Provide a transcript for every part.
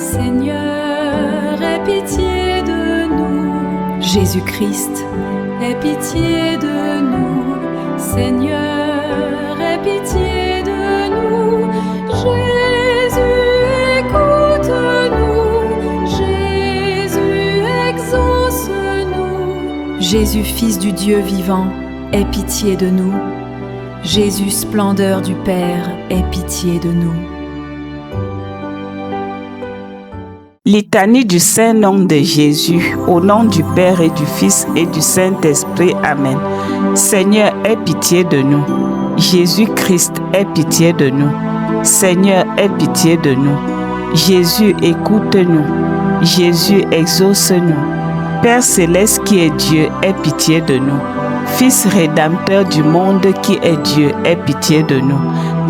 Seigneur, aie pitié de nous. Jésus-Christ, Aie pitié de nous. Seigneur, aie pitié de nous. Jésus, écoute-nous. Jésus, exauce-nous. Jésus, Fils du Dieu vivant, aie pitié de nous. Jésus, splendeur du Père, aie pitié de nous. Litanie du Saint-Nom de Jésus, au nom du Père et du Fils et du Saint-Esprit. Amen. Seigneur, aie pitié de nous. Jésus-Christ, aie pitié de nous. Seigneur, aie pitié de nous. Jésus, écoute-nous. Jésus, exauce-nous. Père céleste qui est Dieu, aie pitié de nous. Fils rédempteur du monde qui est Dieu, aie pitié de nous.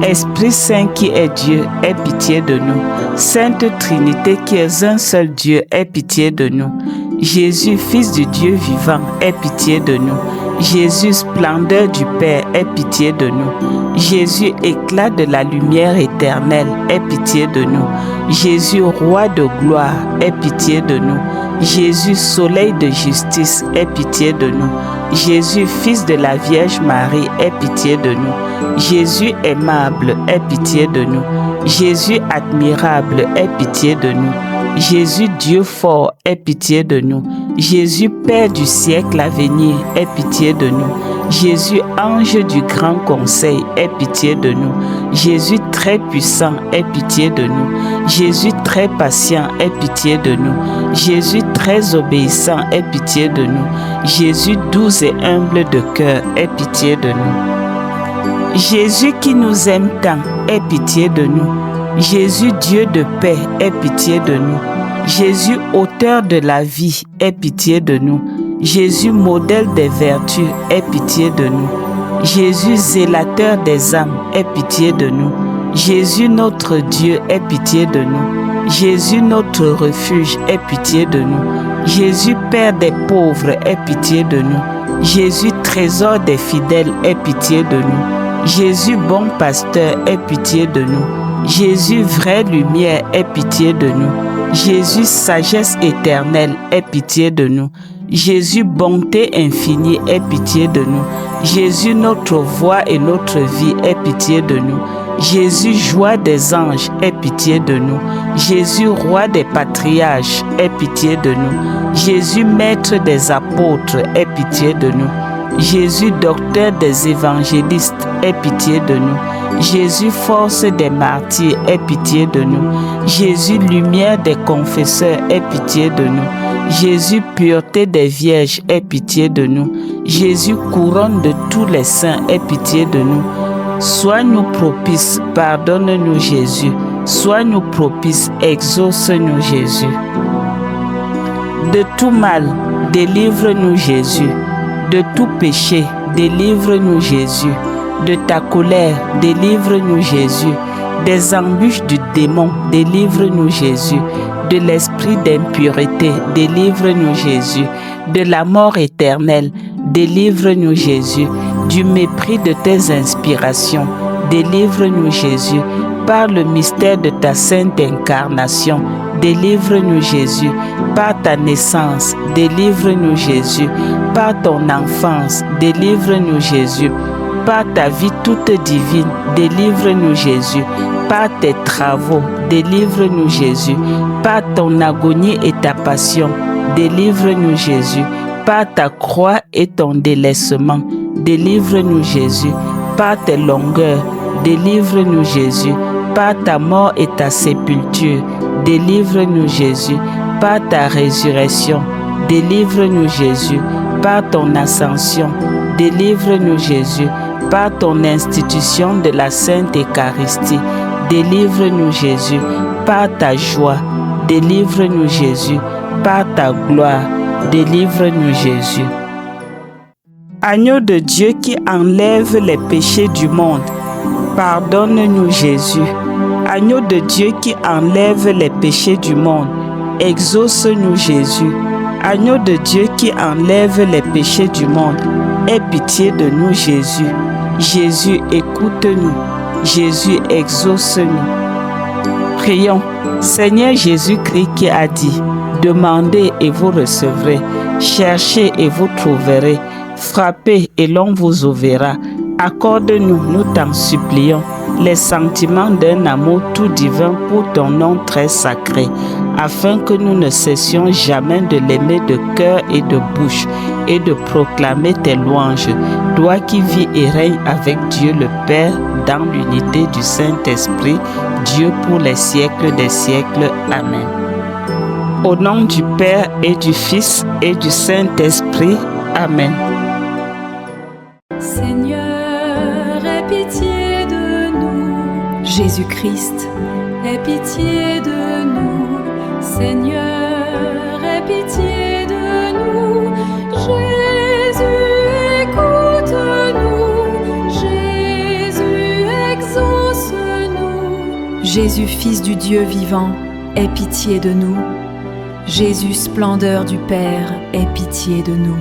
Esprit Saint qui est Dieu, aie pitié de nous. Sainte Trinité qui est un seul Dieu, aie pitié de nous. Jésus, Fils du Dieu vivant, aie pitié de nous. Jésus, splendeur du Père, aie pitié de nous. Jésus, éclat de la lumière éternelle, aie pitié de nous. Jésus, roi de gloire, aie pitié de nous. Jésus, soleil de justice, aie pitié de nous. Jésus, Fils de la Vierge Marie, aie pitié de nous. Jésus, aimable, aie pitié de nous. Jésus, admirable, aie pitié de nous. Jésus, Dieu fort, aie pitié de nous. Jésus, Père du siècle à venir, aie pitié de nous. Jésus, ange du grand conseil, aie pitié de nous. Jésus, très puissant, aie pitié de nous. Jésus, très patient, aie pitié de nous. Jésus, très obéissant, aie pitié de nous. Jésus, doux et humble de cœur, aie pitié de nous. Jésus qui nous aime tant, aie pitié de nous. Jésus, Dieu de paix, aie pitié de nous. Jésus, auteur de la vie, aie pitié de nous. Jésus, modèle des vertus, aie pitié de nous. Jésus, zélateur des âmes, aie pitié de nous. Jésus, notre Dieu, aie pitié de nous. Jésus, notre refuge, aie pitié de nous. Jésus, Père des pauvres, aie pitié de nous. Jésus, trésor des fidèles, aie pitié de nous. Jésus, bon pasteur, aie pitié de nous. Jésus, vraie lumière, aie pitié de nous. Jésus, sagesse éternelle, aie pitié de nous. Jésus, bonté infinie, aie pitié de nous. Jésus, notre voix et notre vie, aie pitié de nous. Jésus, joie des anges, aie pitié de nous. Jésus, roi des patriarches, aie pitié de nous. Jésus, maître des apôtres, aie pitié de nous. Jésus, docteur des évangélistes, aie pitié de nous. Jésus, force des martyrs, aie pitié de nous. Jésus, lumière des confesseurs, aie pitié de nous. Jésus, pureté des vierges, aie pitié de nous. Jésus, couronne de tous les saints, aie pitié de nous. Sois-nous propice, pardonne-nous Jésus. Sois-nous propice, exauce-nous Jésus. De tout mal, délivre-nous Jésus. De tout péché, délivre-nous Jésus. De ta colère, délivre-nous Jésus. Des embûches du démon, délivre-nous Jésus. De l'esprit d'impureté, délivre-nous Jésus. De la mort éternelle, délivre-nous Jésus. Du mépris de tes inspirations, délivre-nous Jésus. Par le mystère de ta sainte incarnation, délivre-nous Jésus. Par ta naissance, délivre-nous Jésus. Par ton enfance, délivre-nous Jésus. Par ta vie toute divine, délivre-nous Jésus. Par tes travaux, délivre-nous Jésus. Par ton agonie et ta passion, délivre-nous Jésus. Par ta croix et ton délaissement, délivre-nous Jésus. Par tes longueurs, délivre-nous Jésus. Par ta mort et ta sépulture, délivre-nous Jésus. Par ta résurrection, délivre-nous Jésus. Par ton ascension, délivre-nous Jésus. Par ton institution de la Sainte Eucharistie, délivre-nous Jésus. Par ta joie, délivre-nous Jésus. Par ta gloire, délivre-nous Jésus. Agneau de Dieu qui enlève les péchés du monde, pardonne-nous Jésus. Agneau de Dieu qui enlève les péchés du monde, exauce-nous Jésus. Agneau de Dieu qui enlève les péchés du monde, aie pitié de nous Jésus. Jésus, écoute-nous. Jésus, exauce-nous. Prions. Seigneur Jésus-Christ qui a dit, demandez et vous recevrez, cherchez et vous trouverez, frappez et l'on vous ouvrira. Accorde-nous, nous t'en supplions, les sentiments d'un amour tout divin pour ton nom très sacré, afin que nous ne cessions jamais de l'aimer de cœur et de bouche, et de proclamer tes louanges, toi qui vis et règnes avec Dieu le Père dans l'unité du Saint-Esprit, Dieu pour les siècles des siècles. Amen. Au nom du Père et du Fils et du Saint-Esprit. Amen. Seigneur, aie pitié de nous. Jésus-Christ, Aie pitié de nous. Seigneur, aie pitié de nous. Jésus, écoute-nous. Jésus, exauce-nous. Jésus, Fils du Dieu vivant, aie pitié de nous. Jésus, splendeur du Père, aie pitié de nous.